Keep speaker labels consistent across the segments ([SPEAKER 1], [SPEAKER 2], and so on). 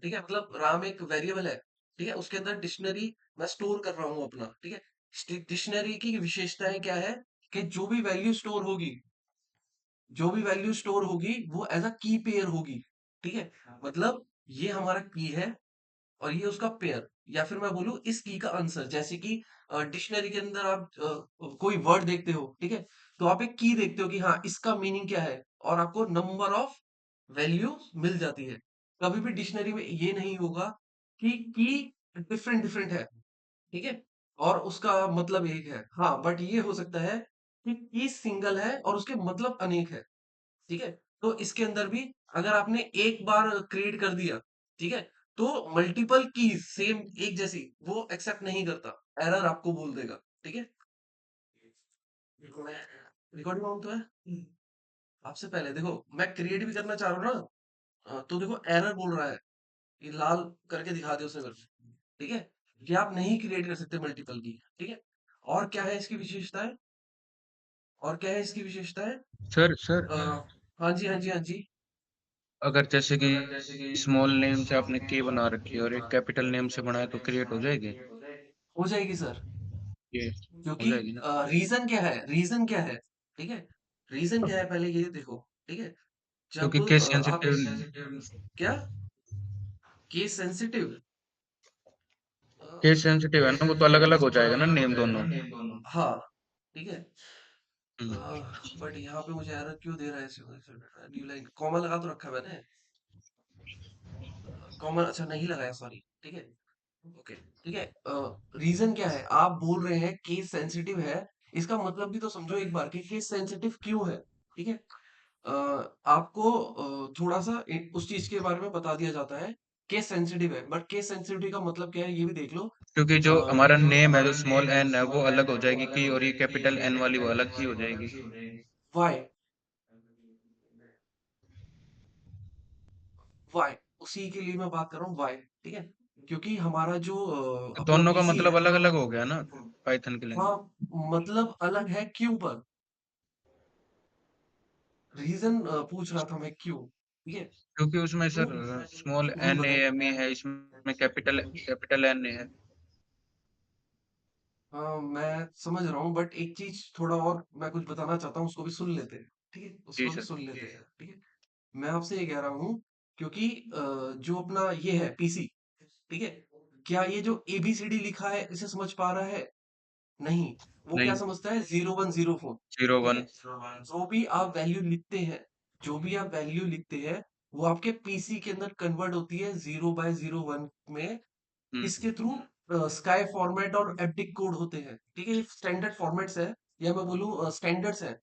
[SPEAKER 1] ठीक है? मतलब राम एक वेरिएबल है, ठीक है? उसके अंदर डिक्शनरी मैं स्टोर कर रहा हूँ अपना, ठीक है? डिक्शनरी की विशेषताएँ क्या है कि जो भी वैल्यू स्टोर होगी वो एज़ अ की पेयर होगी, ठीक है? मतलब ये हमारा की है और ये उसका पेयर या फिर मैं बोलूँ इस की का आंसर जैसे कि डिक्शनरी के अंदर आप कोई वर्ड देखते हो, ठीक है? तो आप एक की देखते हो कि हाँ, इसका मीनिंग क्या है और आपको नंबर ऑफ वैल्यूज़ मिल जाती है। कभी भी डिक्शनरी में ये नहीं होगा कि की डिफरेंट है, ठीक है? और उसका मतलब एक है। हाँ, बट ये हो सकता है कि की सिंगल है और उसके मतलब अनेक है। ठीक है? तो इसके अंदर भी अगर आपने एक बार क्रिएट कर दिया, ठीक है? तो मल्टीपल कीज़ सेम एक जैसी वो एक्सेप्ट नहीं करता, एरर आपको बोल देगा, ठीक है? मैं रिकॉर्डिंग ऑन तो है? आपसे पहले देखो मैं क्रिएट भी करना चाह रहा हूँ ना तो देखो एरर बोल रहा है, ये लाल करके दिखा दे उसने मेरे को, ठीक है? कि आप नहीं क्रिएट कर सकते मल्टीपल की, ठीक है? और क्या है इसकी विशेषताएँ? और क्या है इसकी विशेषताएँ?
[SPEAKER 2] सर सर
[SPEAKER 1] अ, हाँ जी, हाँ जी, हाँ जी।
[SPEAKER 2] अगर जैसे कि स्मॉल नेम से आपने की बना रखी है और एक कैपिटल नेम से बनाए तो क्रिएट हो जाएगी?
[SPEAKER 1] हो जाएगी सर।
[SPEAKER 2] ये हो
[SPEAKER 1] क्योंकि
[SPEAKER 2] जाएगी ना?
[SPEAKER 1] रीजन क्या है ठीक है रीजन क्या है पहले ये देखो ठीक है जब
[SPEAKER 2] क्योंकि केस
[SPEAKER 1] आप
[SPEAKER 2] सेंसिटिव
[SPEAKER 1] क्या केस सेंसिटिव
[SPEAKER 2] केस सेंसिटिव है ना, वो तो अलग-अलग हो जाएगा ना नेम दोनों।
[SPEAKER 1] हाँ ठीक है
[SPEAKER 2] हुँ,
[SPEAKER 1] बट यहाँ पे मुझे एरर क्यों दे रहा है न्यू लाइन कॉमा लगा तो रखा है मैंने कॉमा अच्छा नहीं लगाया सॉरी ठीक है ओके ठीक है रीजन क्या है आप बोल रहे हैं केस सेंसिटिव है इसका मतलब भी तो समझो एक बार कि केस सेंसिटिव क्यों है ठीक है अ, आपको थोड़ा सा उस चीज के बारे में बता दिया जाता है केस सेंसिटिव है बट केस सेंसिटिविटी का मतलब क्या है ये भी देख लो
[SPEAKER 2] क्योंकि जो हमारा नेम है, जो स्मॉल एन है, वो अलग हो जाएगी की और ये कैपिटल एन वाली वो अलग की हो जाएगी।
[SPEAKER 1] वाई वाई उसी के लिए मैं बात कर रहा हूँ वाई ठीक है क्योंकि हमारा जो
[SPEAKER 2] तो
[SPEAKER 1] अपना
[SPEAKER 2] दोनों का
[SPEAKER 1] पीसी है
[SPEAKER 2] मतलब अलग-अलग हो गया ना पाइथन की
[SPEAKER 1] हाँ
[SPEAKER 2] लैंग्वेज।
[SPEAKER 1] मतलब अलग है क्यों पर रीजन पूछ रहा था मैं क्यों ठीक है
[SPEAKER 2] क्योंकि उसमें
[SPEAKER 1] क्यों
[SPEAKER 2] सर स्मॉल एन ए
[SPEAKER 1] बताओ
[SPEAKER 2] एम ई है, इसमें कैपिटल कैपिटल एन ए है।
[SPEAKER 1] हाँ मैं समझ रहा हूँ बट एक चीज थोड़ा और मैं कुछ बताना चाहता हूँ उसको भी सुन लेते हैं ठीक है
[SPEAKER 2] जी
[SPEAKER 1] उसको भी
[SPEAKER 2] सर।
[SPEAKER 1] सुन लेते हैं ठीक है मैं आपसे ये कह रहा हूँ क्योंकि जो अपना ये है पीसी ठीक है क्या ये जो एबीसीडी लिखा है इसे समझ पा रहा है नहीं वो क्या
[SPEAKER 2] नहीं,
[SPEAKER 1] समझता है 0104 ठीक
[SPEAKER 2] 01
[SPEAKER 1] है जो भी आप वैल्यू लिखते हैं जो भी आप वैल्यू लिखते हैं वो आपके पीसी के अंदर कन्वर्ट होती है 0/01 में
[SPEAKER 2] हुँ,
[SPEAKER 1] इसके थ्रू स्काई फॉर्मेट और एप्टिक कोड होते हैं ठीक है ये स्टैंडर्ड फॉर्मेट्स है या मैं बोलूँ स्टैंडर्ड्स है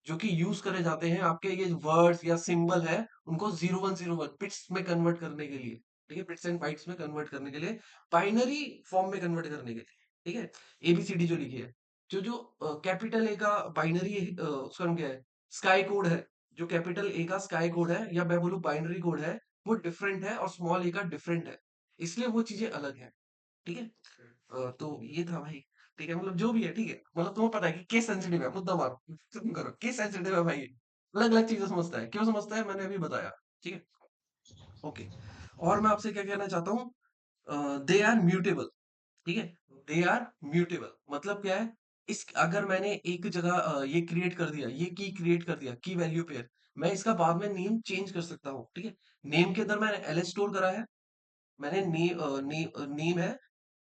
[SPEAKER 1] जो कि यूज करे जाते हैं आपके ये वर्ड्स या सिंबल है उनको 0101 बिट्स में कन्वर्ट करने के लिए ठीक है बिट्स एंड बाइट्स में कन्वर्ट करने के लिए बाइनरी फॉर्म में कन्वर्ट करने के लिए ठीक है एबीसीडी जो लिखी है जो जो कैपिटल ए का बाइनरी उसका नाम क्या है स्काई कोड है जो कैपिटल ए का स्काई कोड है या मैं बोलूँ बाइनरी कोड है वो डिफरेंट है और स्मॉल ए का डिफरेंट है इसलिए वो चीजें अलग है ठीक है तो ये था भाई ठीक है मतलब जो भी है ठीक है मतलब तुम्हें पता है कि केस सेंसिटिव है मुद्दा मारो तुम करो केस सेंसिटिव है भाई अलग अलग चीजें समझता है क्यों समझता है मैंने अभी बताया ठीक है ओके और मैं आपसे क्या कहना चाहता हूँ दे आर म्यूटेबल ठीक है दे आर म्यूटेबल मतलब क्या है इस अगर मैंने एक जगह ये क्रिएट कर दिया ये की क्रिएट कर दिया की वैल्यू पेयर मैं इसका बाद में नेम चेंज कर सकता हूँ ठीक है नेम के अंदर मैंने एलएस स्टोर करा है मैंने नेम है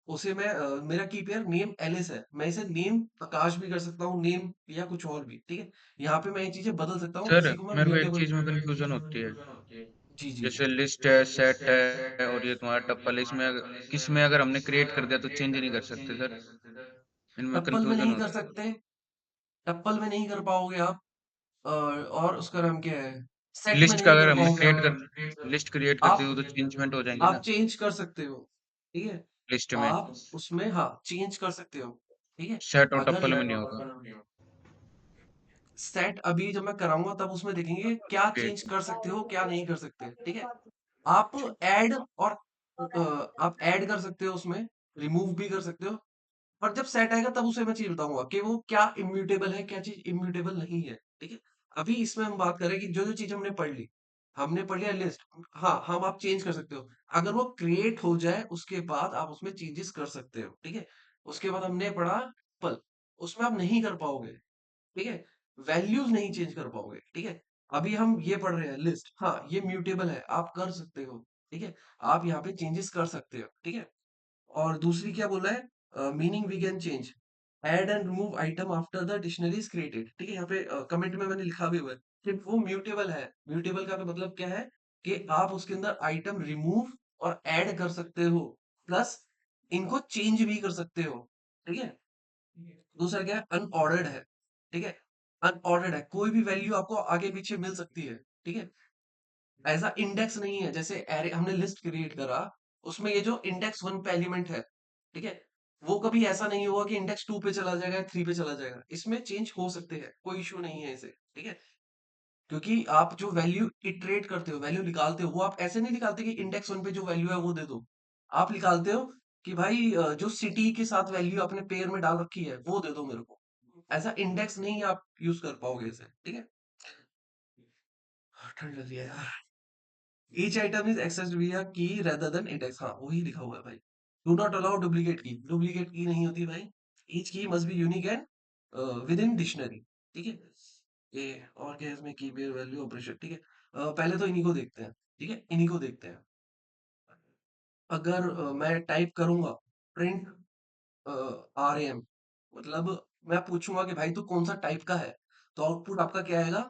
[SPEAKER 1] उसे मैं मेरा की पेयर नेम एलिस है मैं इसे नेम प्रकाश भी कर सकता हूँ नेम या कुछ और भी ठीक है यहाँ पे मैं ये चीजें बदल सकता हूँ
[SPEAKER 2] सर
[SPEAKER 1] इसी को मैं
[SPEAKER 2] मेरे को एक
[SPEAKER 1] म्यूटेबल
[SPEAKER 2] चीज़ में कन्फ्यूज़न होती है।
[SPEAKER 1] जी जी जी
[SPEAKER 2] जैसे लिस्ट है, सेट है और ये तुम्हारा टप्पल है, इसमें किसमें अगर हमने क्रिएट कर दिया तो चेंज नहीं कर सकते सर? इनमें
[SPEAKER 1] टप्पल में
[SPEAKER 2] कन्फ्यूज़न
[SPEAKER 1] नहीं कर
[SPEAKER 2] होता है।
[SPEAKER 1] सकते टप्पल में नहीं कर पाओगे आप और उसका नाम क्या है सेट में
[SPEAKER 2] लिस्ट का
[SPEAKER 1] नहीं
[SPEAKER 2] अगर
[SPEAKER 1] कर
[SPEAKER 2] हमने
[SPEAKER 1] पाओगे
[SPEAKER 2] क्रिएट
[SPEAKER 1] आप
[SPEAKER 2] कर लिस्ट क्रिएट कर दी
[SPEAKER 1] आप
[SPEAKER 2] तो चेंजमेंट हो जाएँगे
[SPEAKER 1] आप
[SPEAKER 2] ना
[SPEAKER 1] चेंज कर सकते हो ठीक है
[SPEAKER 2] लिस्ट में।
[SPEAKER 1] आप उसमें हाँ चेंज कर सकते हो ठीक है
[SPEAKER 2] सेट और
[SPEAKER 1] अगर
[SPEAKER 2] टप्पल में नहीं होगा।
[SPEAKER 1] सेट अभी जब मैं कराऊंगा तब उसमें देखेंगे क्या
[SPEAKER 2] ओके,
[SPEAKER 1] चेंज कर सकते हो क्या नहीं कर सकते ठीक है आप ऐड और आप ऐड कर सकते हो उसमें रिमूव भी कर सकते हो पर जब सेट आएगा तब उसे मैं चीज बताऊंगा कि वो क्या इम्यूटेबल है क्या चीज इम्यूटेबल नहीं है ठीक है अभी इसमें हम बात करें कि जो जो चीज हमने पढ़ ली हमने पढ़ लिया लिस्ट। हाँ, हम आप चेंज कर सकते हो। अगर वो क्रिएट हो जाए उसके बाद आप उसमें चेंजेस कर सकते हो, ठीक है? उसके बाद हमने पढ़ा पल, उसमें आप नहीं कर पाओगे, ठीक है? वैल्यूज़ नहीं चेंज कर पाओगे, ठीक है? अभी हम ये पढ़ रहे हैं लिस्ट, हाँ, ये म्यूटेबल है, आप कर सकते हो, ठीक है? आप यहाँ पे चेंजेस कर सकते हो, ठीक है? और दूसरी क्या बोला है, meaning we can change, add and remove item after the dictionary is created, ठीक है? यहाँ पे कमेंट में मैंने लिखा भी हुआ है कि वो म्यूटेबल है। म्यूटेबल का मतलब क्या है कि आप उसके अंदर आइटम रिमूव और ऐड कर सकते हो, प्लस इनको चेंज भी कर सकते हो, ठीक है? दूसरा क्या है, अनऑर्डर्ड है, ठीक है? अनऑर्डर्ड है, कोई भी वैल्यू आपको आगे पीछे मिल सकती है, ठीक है? ऐसा इंडेक्स नहीं है, जैसे एरे हमने लिस्ट क्रिएट करा, उसमें ये जो इंडेक्स वन पे एलिमेंट है, ठीक है, वो कभी ऐसा नहीं होगा कि इंडेक्स टू पे चला जाएगा, थ्री पे चला जाएगा, इसमें चेंज हो सकते हैं, कोई इशू नहीं है इसे, ठीक है? क्योंकि आप जो वैल्यू इटरेट करते हो, वैल्यू निकालते हो, वो आप ऐसे नहीं निकालते कि इंडेक्स वन पे जो वैल्यू है वो दे दो। आप निकालते हो कि भाई जो सिटी के साथ वैल्यू आपने पेयर में डाल रखी है वो दे दो मेरे को। ऐसा इंडेक्स नहीं आप यूज कर पाओगे इसे, ठीक है? ठंड लग रही है यार। ईच आइटम इज एक्सेस्ड विया की रेदर देन इंडेक्स, हाँ वही लिखा हुआ है भाई। डू नॉट अलाउ डुप्लीकेट की, डुप्लीकेट की नहीं होती भाई। ईच की must be unique and with in dictionary, ठीक है? ये और क्या है इसमें, की पेयर वैल्यू ऑपरेशन, ठीक है? पहले तो इन्हीं को देखते हैं, ठीक है, इन्हीं को देखते हैं। अगर मैं टाइप करूंगा प्रिंट आरएम, मतलब मैं पूछूंगा कि भाई तू कौन सा टाइप का है, तो आउटपुट आपका क्या आएगा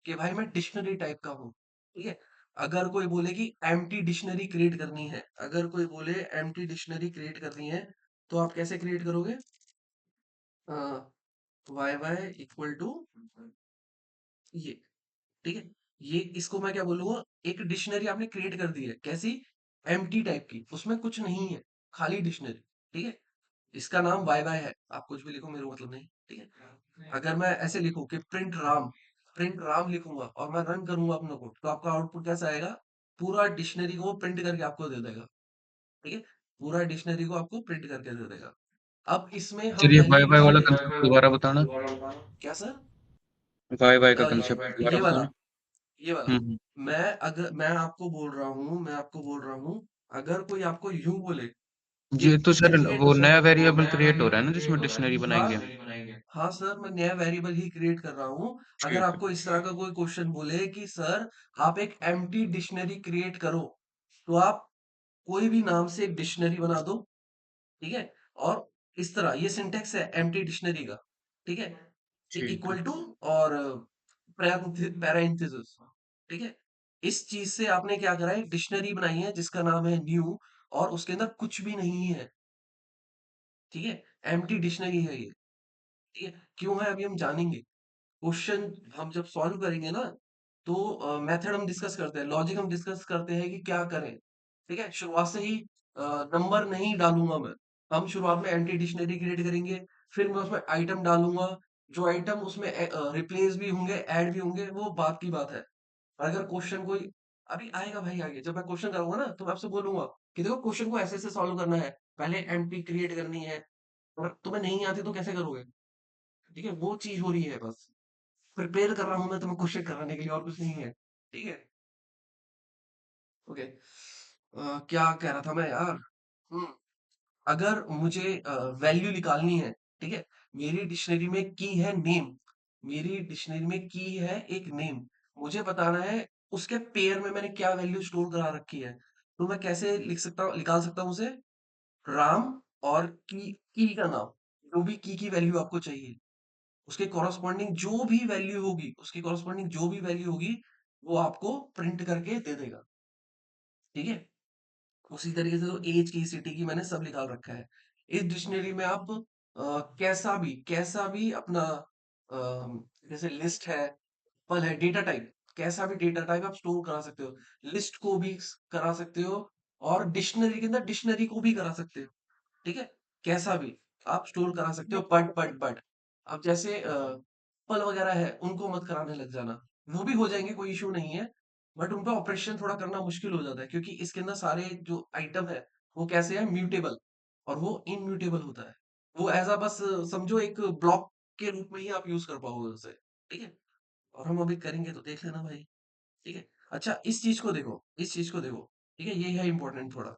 [SPEAKER 1] कि भाई मैं डिक्शनरी टाइप का हूँ, ठीक है? अगर कोई बोले कि एम्प्टी डिक्शनरी क्रिएट करनी है, अगर कोई बोले एम्प्टी डिक्शनरी क्रिएट करनी है, तो आप कैसे क्रिएट करोगे? वाई वाई इक्वल टू ये, ठीक है? ये इसको मैं क्या बोलूंगा, एक डिक्शनरी आपने क्रिएट कर दी है, कैसी? एम्प्टी टाइप की, उसमें कुछ नहीं है, खाली डिक्शनरी, ठीक है? इसका नाम वाई वाई है, आप कुछ भी लिखो मेरे को मतलब नहीं, ठीक है? अगर मैं ऐसे लिखूं कि प्रिंट राम लिखूंगा और मैं रन करूंगा अपने कोड, तो आपका आउटपुट कैसा आएगा? पूरा डिक्शनरी को प्रिंट करके आपको दे देगा, ठीक है? पूरा डिक्शनरी को आपको प्रिंट करके दे देगा। अब इसमें हम
[SPEAKER 2] चलिए
[SPEAKER 1] वैल्यू
[SPEAKER 2] वाई-फाई वाला
[SPEAKER 1] निकालते
[SPEAKER 2] कंसेप्ट
[SPEAKER 1] हैं।
[SPEAKER 2] दोबारा बताना।
[SPEAKER 1] क्या सर?
[SPEAKER 2] वाई-फाई का कंसेप्ट
[SPEAKER 1] ये
[SPEAKER 2] दोबारा
[SPEAKER 1] वाला,
[SPEAKER 2] बताना।
[SPEAKER 1] ये वाला।
[SPEAKER 2] हुँ।
[SPEAKER 1] मैं आपको बोल रहा हूँ, अगर कोई आपको यूं बोले कि
[SPEAKER 2] ये तो सर
[SPEAKER 1] क्रिएट,
[SPEAKER 2] वो नया वेरिएबल क्रिएट हो रहा है ना जिसमें डिक्शनरी
[SPEAKER 1] हाँ
[SPEAKER 2] बनाएँगे हम?
[SPEAKER 1] हाँ सर, मैं नया वेरिएबल ही क्रिएट कर रहा हूँ। अगर
[SPEAKER 2] ठीक है।
[SPEAKER 1] आपको इस तरह का कोई क्वेश्चन बोले कि सर आप एक एम्प्टी डिक्शनरी क्रिएट करो, तो आप कोई भी नाम से एक डिक्शनरी बना दो, ठीक है? और इस तरह ये सिंटेक्स है एम्प्टी डिक्शनरी का, ठीक है?
[SPEAKER 2] ठीक है।
[SPEAKER 1] इक्वल टू और पैरेंथेसिस, ठीक है? इस चीज से आपने क्या करा है, डिक्शनरी बनाई है जिसका नाम है न्यू, और उसके अंदर कुछ भी नहीं है, ठीक है? एम्प्टी डिक्शनरी है ये, ठीक है? क्यों है अभी हम जानेंगे। क्वेश्चन हम जब सॉल्व करेंगे ना, तो मेथड हम डिस्कस करते हैं, लॉजिक हम डिस्कस करते हैं कि क्या करें, ठीक है? शुरुआत से ही नंबर नहीं डालूंगा मैं। हम शुरुआत में एंटी डिक्शनरी क्रिएट करेंगे, फिर मैं उसमें आइटम डालूंगा, जो आइटम उसमें रिप्लेस भी होंगे, ऐड भी होंगे, वो बात की बात है। अगर क्वेश्चन कोई अभी आएगा भाई, आगे जब मैं क्वेश्चन करूंगा ना, तो मैं आपसे बोलूंगा कि देखो क्वेश्चन को ऐसे ऐसे सॉल्व करना है, पहले एमपी क्रिएट करनी है, और तुम्हें नहीं आती तो कैसे करोगे, ठीक है? वो चीज हो रही है बस। प्रिपेयर कर रहा हूँ मैं तुम्हें क्वेश्चन कराने के लिए, और कुछ नहीं है, ठीक है? ओके। क्या कह रहा था मैं यार? हम्म अगर मुझे वैल्यू निकालनी है, ठीक है? मेरी डिक्शनरी में की है नेम, मेरी डिक्शनरी में की है एक नेम, मुझे बताना है उसके पेयर में मैंने क्या वैल्यू स्टोर करा रखी है, तो मैं कैसे लिख सकता हूँ, निकाल सकता हूँ उसे? राम और की का नाम, जो भी की वैल्यू आपको चाहिए, उसके कॉरस्पॉन्डिंग जो भी वैल्यू होगी, उसकी कॉरस्पॉन्डिंग जो भी वैल्यू होगी, वो आपको प्रिंट करके दे देगा, ठीक है? उसी तरीके से तो एज की, सिटी की मैंने सब निकाल रखा है। इस डिक्शनरी में आप कैसा भी अपना जैसे लिस्ट है, पल है, डेटा टाइप, कैसा भी डेटा टाइप आप स्टोर करा सकते हो। लिस्ट को भी करा सकते हो, और डिक्शनरी के अंदर डिक्शनरी को भी करा सकते हो, ठीक है? कैसा भी आप स्टोर करा सकते हो, बट अब जैसे पल वगैरह है, उनको मत कराने लग जाना। वो भी हो जाएंगे, कोई इशू नहीं है, बट उनका ऑपरेशन थोड़ा करना मुश्किल हो जाता है, क्योंकि इसके अंदर सारे जो आइटम है वो कैसे है, म्यूटेबल, और वो इनम्यूटेबल होता है। वो एज अ बस समझो एक ब्लॉक के रूप में ही आप यूज कर पाओगे उसे, ठीक है? और हम अभी करेंगे तो देख लेना भाई, ठीक है? अच्छा, इस चीज को देखो, इस चीज को देखो। ठीक है, ये है इंपॉर्टेंट थोड़ा।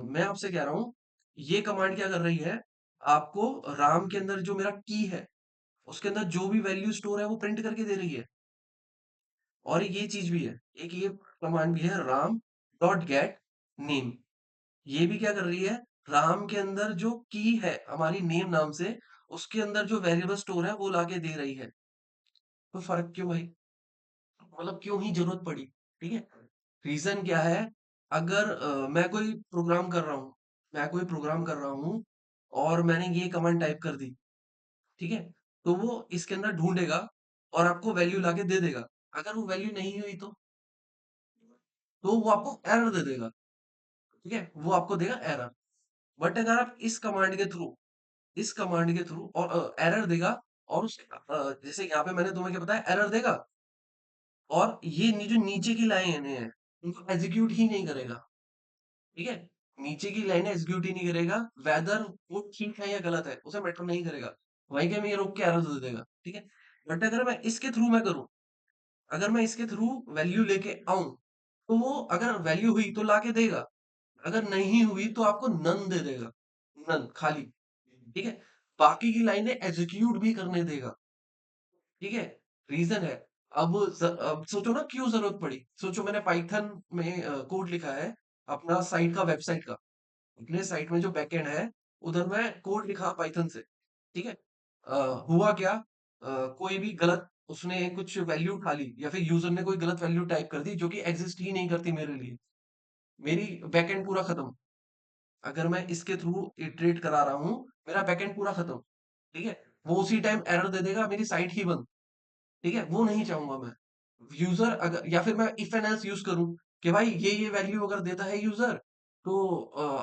[SPEAKER 1] मैं आपसे कह रहा हूँ, ये कमांड क्या कर रही है, आपको राम के अंदर जो मेरा की है, उसके अंदर जो भी वैल्यू स्टोर है वो प्रिंट करके दे रही है। और ये चीज भी है, एक ये कमांड भी है, राम डॉट गेट नेम। ये भी क्या कर रही है, राम के अंदर जो की है हमारी नेम नाम से, उसके अंदर जो वेरिएबल स्टोर है वो लाके दे रही है। तो फर्क क्यों भाई, मतलब क्यों ही जरूरत पड़ी? ठीक है, रीजन क्या है? अगर मैं कोई प्रोग्राम कर रहा हूँ, मैं कोई प्रोग्राम कर रहा हूँ और मैंने ये कमांड टाइप कर दी, ठीक है, तो वो इसके अंदर ढूंढेगा और आपको वैल्यू लाके दे देगा। अगर वो वैल्यू नहीं हुई तो वो आपको एरर दे देगा। ठीक है, वो आपको देगा एरर। बट अगर आप इस कमांड के थ्रू और एरर देगा, और उस जैसे यहाँ पे मैंने तुम्हें क्या बताया, एरर देगा, और ये जो नीचे की लाइन है उनको एग्जीक्यूट ही नहीं करेगा। ठीक है, नीचे की लाइन एग्जीक्यूट ही नहीं करेगा, वेदर वो ठीक है या गलत है उसे मैटर नहीं करेगा, वहीं के में ये रोक के एरर दे देगा। ठीक है, बट अगर मैं इसके थ्रू मैं करूं, अगर मैं इसके थ्रू वैल्यू लेके आऊं, तो वो अगर वैल्यू हुई तो लाके देगा, अगर नहीं हुई तो आपको नन दे देगा, नन खाली। ठीक है, बाकी की लाइनें एग्जीक्यूट भी करने देगा। ठीक है, रीजन है। अब सोचो ना क्यों जरूरत पड़ी, सोचो मैंने पाइथन में कोड लिखा है अपना साइट का, वेबसाइट का, अपने साइट में जो बैकएंड है उधर मैं कोड लिखा पाइथन से। ठीक है, हुआ क्या, कोई भी गलत उसने कुछ वैल्यू उठा ली, या फिर यूजर ने कोई गलत वैल्यू टाइप कर दी जो कि एग्जिस्ट ही नहीं करती मेरे लिए, मेरी बैकएंड पूरा खत्म। अगर मैं इसके थ्रू इटरेट करा रहा हूँ, मेरा बैकएंड पूरा खत्म। ठीक है, वो उसी टाइम एरर दे देगा, मेरी साइट ही बंद। ठीक है, वो नहीं चाहूंगा मैं। यूजर अगर, या फिर मैं इफ एंड एल्स यूज करूं कि भाई ये वैल्यू अगर देता है यूजर, तो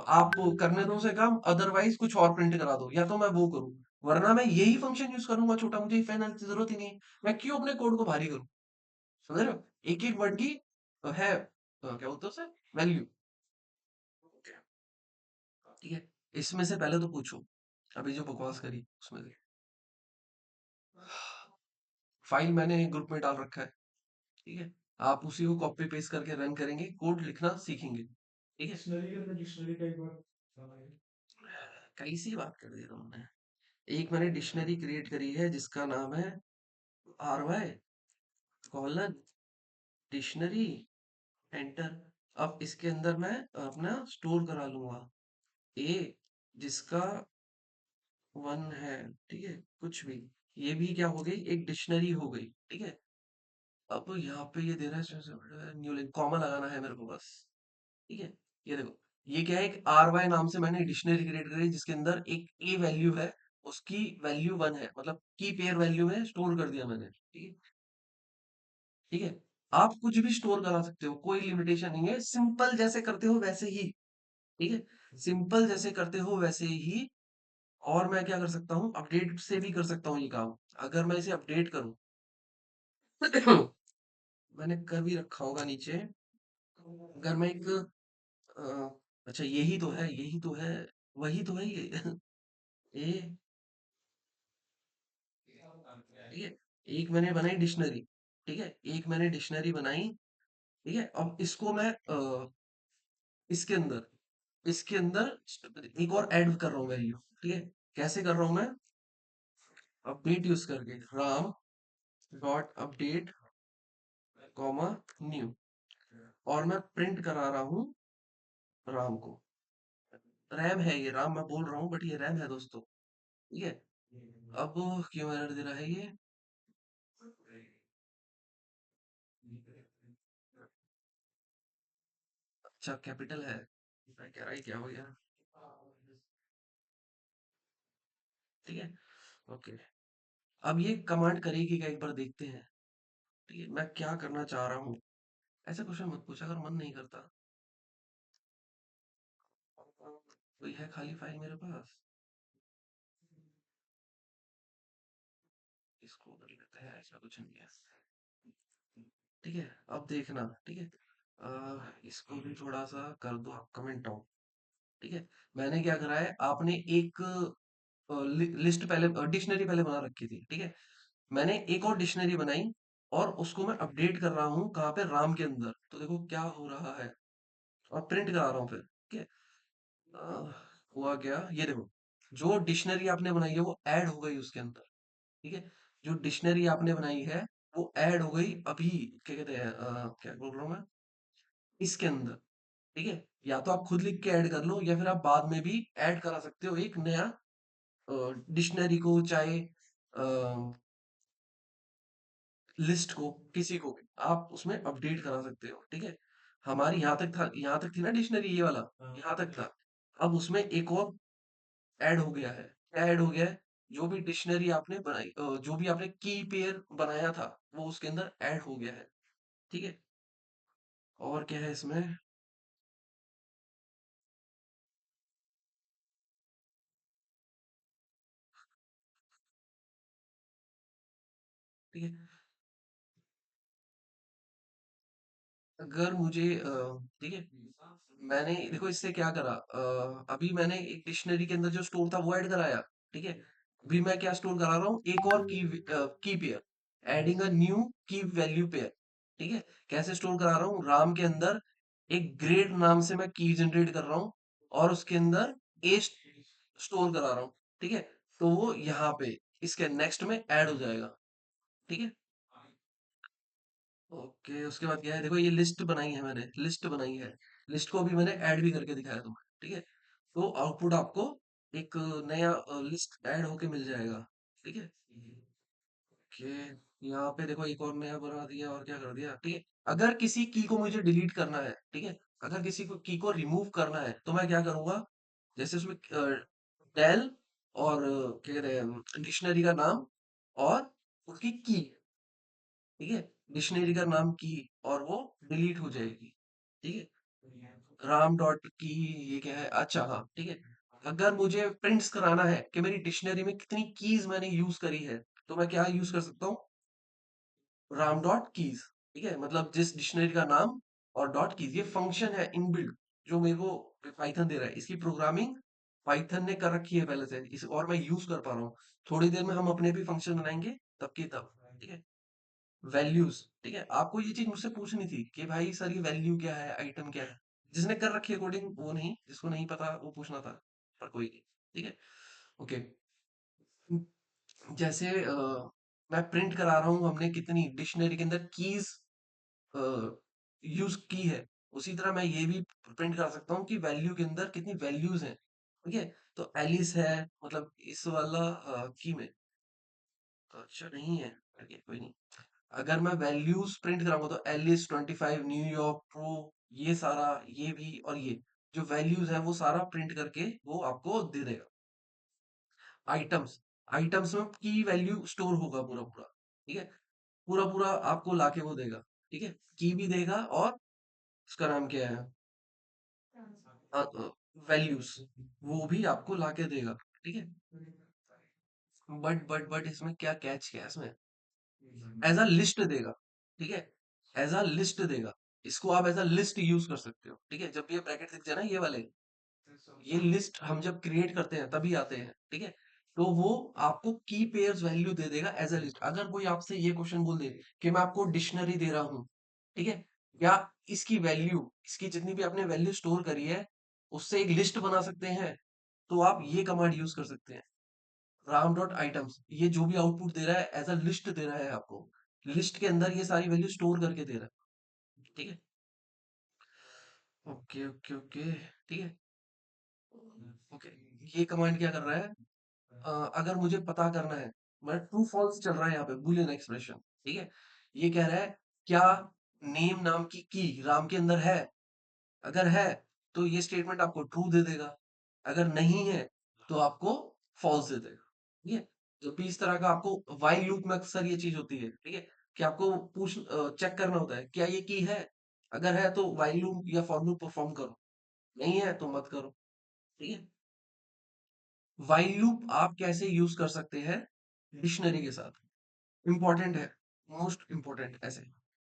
[SPEAKER 1] आप करने दो उसे काम, अदरवाइज कुछ और प्रिंट करा दो, या तो मैं वो करूं, वरना मैं यही फंक्शन यूज करूंगा छोटा, मुझे इफ एंड एल्स की जरूरत ही नहीं है। मैं क्यों अपने कोड को भारी करूं? समझ रहे हो, एक एक वर्ड की है क्या बोलते हैं उसे, वैल्यू। ठीक है, इसमें से पहले तो पूछो, अभी जो बकवास करी उसमें से। फाइल मैंने ग्रुप में डाल रखा है। ठीक है, आप उसी को कॉपी पेस्ट करके रन करेंगे, कोड लिखना सीखेंगे। ठीक है, कैसी बात कर दी तुमने। एक मैंने डिक्शनरी क्रिएट करी है जिसका नाम है RY कॉलन डिक्शनरी, एंटर। अब इसके अंदर मैं अपना स्टोर करा लूंगा ए, जिसका 1 है। ठीक है, कुछ भी, ये भी क्या हो गई, एक डिक्शनरी हो गई। ठीक है, अब यहाँ पे ये दे रहा है न्यू लाइन, कॉमा लगाना है मेरे को बस। ठीक है, ये देखो, ये क्या है, एक RY नाम से मैंने डिक्शनरी क्रिएट करी जिसके अंदर एक ए वैल्यू है, उसकी वैल्यू 1 है, मतलब की पेयर वैल्यू है, स्टोर कर दिया मैंने। ठीक है, ठीक है, आप कुछ भी स्टोर करा सकते हो, कोई लिमिटेशन नहीं है, सिंपल जैसे करते हो वैसे ही। ठीक है, सिंपल जैसे करते हो वैसे ही। और मैं क्या कर सकता हूँ, अपडेट से भी कर सकता हूँ ये काम। अगर मैं इसे अपडेट करूँ मैंने कर भी रखा होगा नीचे, अगर मैं एक अच्छा यही तो है, यही तो है, वही तो है ये ए। ठीक है, एक मैंने बनाई डिक्शनरी। ठीक है, एक मैंने डिक्शनरी बनाई। ठीक है, अब इसको मैं इसके अंदर एक और ऐड कर रहा हूँ वैल्यू। ठीक है, कैसे कर रहा हूँ मैं, अपडेट यूज करके, Ram dot update comma new, और मैं प्रिंट करा रहा हूँ राम को। रैम है ये, राम मैं बोल रहा हूँ बट ये रैम है दोस्तों। ठीक है, अब क्यों एरर दे रहा है ये, अच्छा कैपिटल है, मैं कह रहा है क्या हो गया। ठीक है, ओके, अब ये कमांड करेगी क्या, एक बार देखते हैं। ठीक है, मैं क्या करना चाह रहा हूँ, ऐसा क्वेश्चन मत पूछा अगर मन नहीं करता। कोई है खाली फाइल मेरे पास, इसको कर लेते हैं, ऐसा कुछ नहीं है। ठीक है, अब देखना। ठीक है, इसको भी थोड़ा सा कर दो आप कमेंट आउट। ठीक है, मैंने क्या करा है, आपने एक लिस्ट पहले, डिक्शनरी पहले बना रखी थी। ठीक है, मैंने एक और डिक्शनरी बनाई, और उसको मैं अपडेट कर रहा हूँ कहाँ पे, राम के अंदर। तो देखो क्या हो रहा है, और प्रिंट करा रहा हूँ फिर, ठीक है। अ, हुआ क्या, ये देखो, जो डिक्शनरी आपने बनाई है वो ऐड हो गई उसके अंदर, ठीक है। जो डिक्शनरी आपने बनाई है वो ऐड हो गई अभी, क्या कहते हैं, क्या बोल रहा हूँ मैं, इसके अंदर, ठीक है। या तो आप खुद लिख के ऐड कर लो, या फिर आप बाद में भी ऐड करा सकते हो एक नया डिक्शनरी को, चाहे लिस्ट को, किसी को भी आप उसमें अपडेट करा सकते हो, ठीक है। हमारी यहाँ तक था, यहाँ तक थी ना डिक्शनरी, ये वाला यहाँ तक था। अब उसमें एक और ऐड हो गया है। क्या ऐड हो गया है, जो भी डिक्शनरी आपने बनाई, जो भी आपने की पेयर बनाया था, वो उसके अंदर ऐड हो गया है, ठीक है। और क्या है इसमें, ठीक है। अगर मुझे ठीक है, मैंने देखो इससे क्या करा, अभी मैंने एक डिक्शनरी के अंदर जो स्टोर था वो ऐड कराया, ठीक है। अभी मैं क्या स्टोर करा रहा हूँ, एक और की पेयर, एडिंग अ न्यू की वैल्यू पेयर, ठीक है। कैसे स्टोर करा रहा हूँ, राम के अंदर एक ग्रेड नाम से मैं की जनरेट कर रहा हूँ, और उसके अंदर ए स्टोर करा रहा हूँ, ठीक है। तो वो यहाँ पे इसके नेक्स्ट में ऐड हो जाएगा, ठीक है। ओके, उसके बाद क्या है, देखो ये लिस्ट बनाई है मैंने, लिस्ट बनाई है, लिस्ट को भी मैंने ऐड भी करके दिखाया तुम्हें, ठीक है। तो आउटपुट आपको एक नया लिस्ट ऐड होके मिल जाएगा, ठीक है। ओके, यहाँ पे देखो एक और नया बना दिया, और क्या कर दिया, ठीक है। अगर किसी की को मुझे डिलीट करना है, ठीक है, अगर किसी को की को रिमूव करना है, तो मैं क्या करूंगा, जैसे उसमें डेल और क्या कहते हैं, डिक्शनरी का नाम और उसकी की, ठीक है। डिक्शनरी का नाम की, और वो डिलीट हो जाएगी, ठीक है। राम डॉट की, ये क्या है, अच्छा हाँ, ठीक है। अगर मुझे प्रिंट्स कराना है कि मेरी डिक्शनरी में कितनी कीज मैंने यूज करी है, तो मैं क्या यूज कर सकता हूँ, राम डॉट कीज, ठीक है। मतलब जिस डिक्शनरी का नाम और डॉट कीज, ये फंक्शन है इनबिल्ट, जो मेरे को पाइथन दे रहा है, इसकी प्रोग्रामिंग पाइथन ने कर रखी है पहले से, इस और मैं यूज कर पा रहा हूँ। थोड़ी देर में हम अपने भी फंक्शन बनाएंगे, तब की तब, ठीक है। वैल्यूज, ठीक है। आपको ये चीज मुझसे पूछनी थी कि भाई सर ये वैल्यू क्या है, आइटम क्या है। जिसने कर रखी है कोडिंग वो नहीं, जिसको नहीं पता वो पूछना था, पर कोई नहीं, ठीक है। ओके, जैसे मैं प्रिंट करा रहा हूँ, हमने कितनी डिक्शनरी के अंदर कीज यूज की है, उसी तरह मैं ये भी प्रिंट कर सकता हूँ कि वैल्यू के अंदर कितनी वैल्यूज हैं, ठीक है। तो एलिस है, मतलब इस वाला की में, अच्छा नहीं है, ठीक है, कोई नहीं। अगर मैं वैल्यूज प्रिंट कराऊंगा तो एलिस 25, न्यूयॉर्क प्रो, ये सारा, ये भी, और ये जो वैल्यूज है वो सारा प्रिंट करके वो आपको दे देगा। आइटम्स, आइटम्स में की वैल्यू स्टोर होगा पूरा पूरा, ठीक है। पूरा पूरा आपको लाके वो देगा, ठीक है। की भी देगा, और उसका नाम क्या है, वैल्यूज, वो भी आपको लाके देगा, ठीक है। बट इसमें क्या कैच, क्या है इसमें, एज अ लिस्ट देगा, ठीक है। एज अ लिस्ट देगा, इसको आप एज अ लिस्ट यूज कर सकते हो, ठीक है। जब ये ब्रैकेट दिख जाए ना, ये वाले, ये लिस्ट हम जब क्रिएट करते हैं तभी आते हैं, ठीक है। तो वो आपको की पेयर्स वैल्यू दे देगा एज अ लिस्ट। अगर कोई आपसे ये क्वेश्चन बोल दे कि मैं आपको डिक्शनरी दे रहा हूँ, ठीक है, या इसकी वैल्यू, इसकी जितनी भी आपने वैल्यू स्टोर करी है, उससे एक लिस्ट बना सकते हैं, तो आप ये कमांड यूज कर सकते हैं, राम डॉट आइटम्स। ये जो भी आउटपुट दे रहा है एज अ लिस्ट दे रहा है आपको, लिस्ट के अंदर ये सारी वैल्यू स्टोर करके दे रहा है, ठीक है। ओके ओके ओके, ठीक है। ओके, ये कमांड क्या कर रहा है, अगर मुझे पता करना है, मतलब ट्रू फॉल्स चल रहा है यहाँ पे, बुलियन एक्सप्रेशन, ठीक है। ये कह रहा है, क्या नेम नाम की राम के अंदर है, अगर है तो ये स्टेटमेंट आपको ट्रू दे देगा, अगर नहीं है तो आपको फॉल्स दे देगा, ठीक है। तो भी इस तरह का आपको वाइल लूप में अक्सर ये चीज होती है, ठीक है, कि आपको पूछ चेक करना होता है क्या ये की है, अगर है तो वाइल लूप या फॉर लूप परफॉर्म करो, नहीं है तो मत करो, ठीक है। वाइल लूप आप कैसे यूज कर सकते हैं डिक्शनरी के साथ, इंपॉर्टेंट है, मोस्ट इंपॉर्टेंट ऐसे।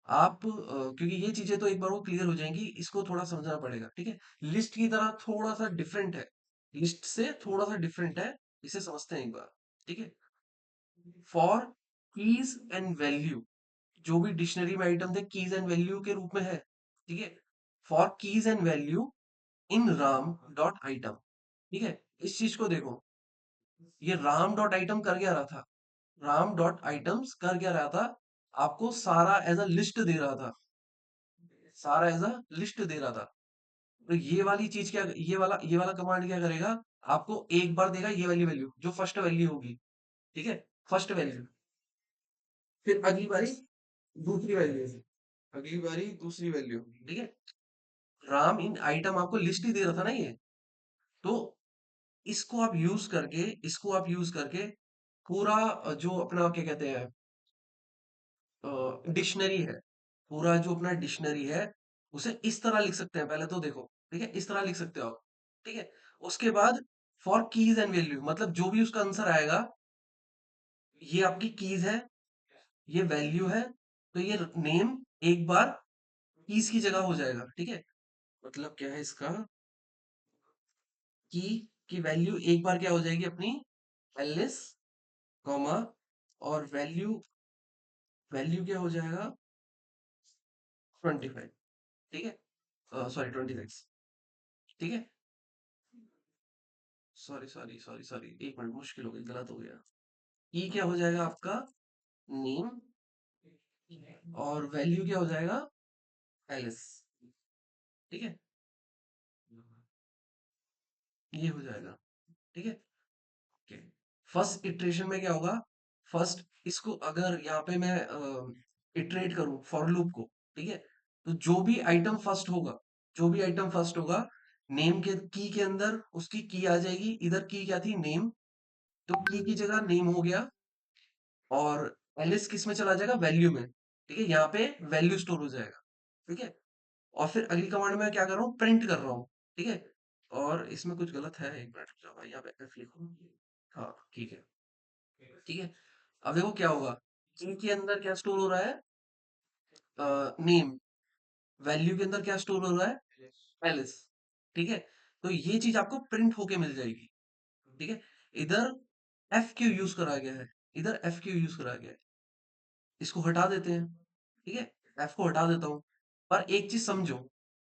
[SPEAKER 1] आप क्योंकि ये चीजें तो एक बार वो क्लियर हो जाएंगी, इसको थोड़ा समझना पड़ेगा, ठीक है। लिस्ट की तरह थोड़ा सा डिफरेंट है, लिस्ट से थोड़ा सा डिफरेंट है, इसे समझते हैं एक बार, ठीक है। फॉर कीज एंड वैल्यू, जो भी डिक्शनरी में आइटम थे कीज एंड वैल्यू के रूप में है, ठीक है। For keys and value in Ram dot item, ठीक है। इस चीज को देखो, ये राम डॉट आइटम कर क्या रहा था, राम डॉट आइटम्स कर क्या रहा था, आपको सारा एज अ लिस्ट दे रहा था, सारा एज अ लिस्ट दे रहा था। तो ये वाली चीज क्या, ये वाला कमांड क्या करेगा, आपको एक बार देगा ये वाली वैल्यू जो फर्स्ट वैल्यू होगी, ठीक है, फर्स्ट वैल्यू। फिर अगली बारी दूसरी वैल्यू, अगली बारी दूसरी वैल्यू, ठीक है। राम इन आइटम आपको लिस्ट ही दे रहा था ना ये। तो इसको आप यूज करके पूरा जो अपना क्या कहते हैं डिक्शनरी है, पूरा जो अपना डिक्शनरी है उसे इस तरह लिख सकते हैं, पहले तो देखो, ठीक है, इस तरह लिख सकते हो आप, ठीक है। उसके बाद फॉर कीज एंड वैल्यू, मतलब जो भी उसका आंसर आएगा, ये आपकी कीज है, ये वैल्यू है, तो ये नेम एक बार कीज की जगह हो जाएगा, ठीक है। मतलब क्या है इसका, की वैल्यू एक बार क्या हो जाएगी अपनी, एलिस, कॉमा, और वैल्यू, वैल्यू क्या हो जाएगा 25, ठीक है, सॉरी 26, ठीक है। सॉरी सॉरी सॉरी सॉरी, एक मिनट, मुश्किल हो गई, गलत हो गया। ई क्या हो जाएगा आपका, नेम, और वैल्यू क्या हो जाएगा, एलिस, ठीक है, ये हो जाएगा, ठीक है। ओके, फर्स्ट इटरेशन में क्या होगा, फर्स्ट इसको अगर यहाँ पे मैं इटरेट करूं फॉर लूप को, ठीक है, तो जो भी आइटम फर्स्ट होगा, जो भी आइटम फर्स्ट होगा, नेम के की के अंदर उसकी की आ जाएगी, इधर की क्या थी, नेम, तो की जगह नेम हो गया, और एलिस किस में चला जाएगा, वैल्यू में, ठीक है, यहाँ पे वैल्यू स्टोर हो जाएगा, ठीक है। और फिर अगली कमांड में क्या कर रहा हूँ, प्रिंट कर रहा हूँ, ठीक है। और इसमें कुछ गलत है, एक मिनट रुक जाओ भाई, यहाँ पे एफ लिखो, हाँ ठीक है, ठीक है। अब देखो क्या होगा, की के अंदर क्या स्टोर हो रहा है, नेम, वैल्यू के अंदर क्या स्टोर हो रहा है, एलिस, ठीक है। तो ये चीज आपको प्रिंट होके मिल जाएगी, ठीक है। इधर एफ क्यू यूज करा गया है, इधर एफ क्यू यूज करा गया है, इसको हटा देते हैं, ठीक है, एफ को हटा देता हूं। पर एक चीज समझो,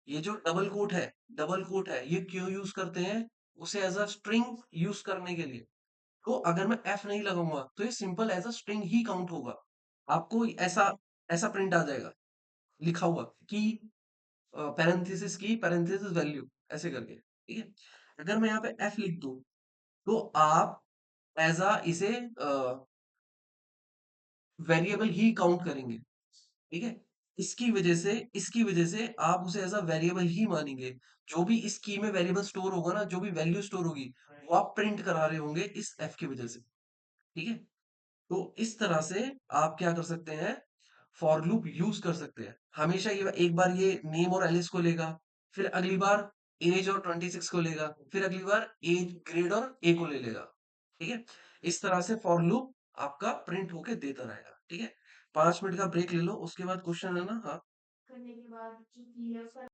[SPEAKER 1] ये जो डबल कोट है, डबल कोट है, ये क्यों यूज करते हैं, उसे एज अ स्ट्रिंग यूज करने के लिए। तो अगर मैं एफ नहीं लगाऊंगा तो ये सिंपल एज अ स्ट्रिंग ही काउंट होगा, आपको ऐसा ऐसा प्रिंट आ जाएगा, लिखा हुआ कि पैरेंथेसिस की पैरेंथेसिस वैल्यू, ऐसे करके, ठीक है। अगर मैं यहाँ पे एफ लिख दूं, तो आप एज अ इसे वेरिएबल ही काउंट करेंगे, ठीक है। इसकी वजह से आप उसे एज अ वेरिएबल ही मानेंगे, जो भी इस की में वेरिएबल स्टोर होगा ना, जो भी वैल्यू स्टोर होगी, वो आप प्रिंट करा रहे होंगे इस एफ की वजह से, ठीक है। तो इस तरह से आप क्या कर सकते हैं, फॉर लूप यूज कर सकते हैं। हमेशा ये एक बार ये नेम और एलिस को लेगा, फिर अगली बार एज और 26 को लेगा, फिर अगली बार एज, ग्रेड और ए को ले लेगा, ठीक है। इस तरह से फॉर लूप आपका प्रिंट होके देता रहेगा, ठीक है। 5 मिनट का ब्रेक ले लो, उसके बाद क्वेश्चन है ना, हाँ।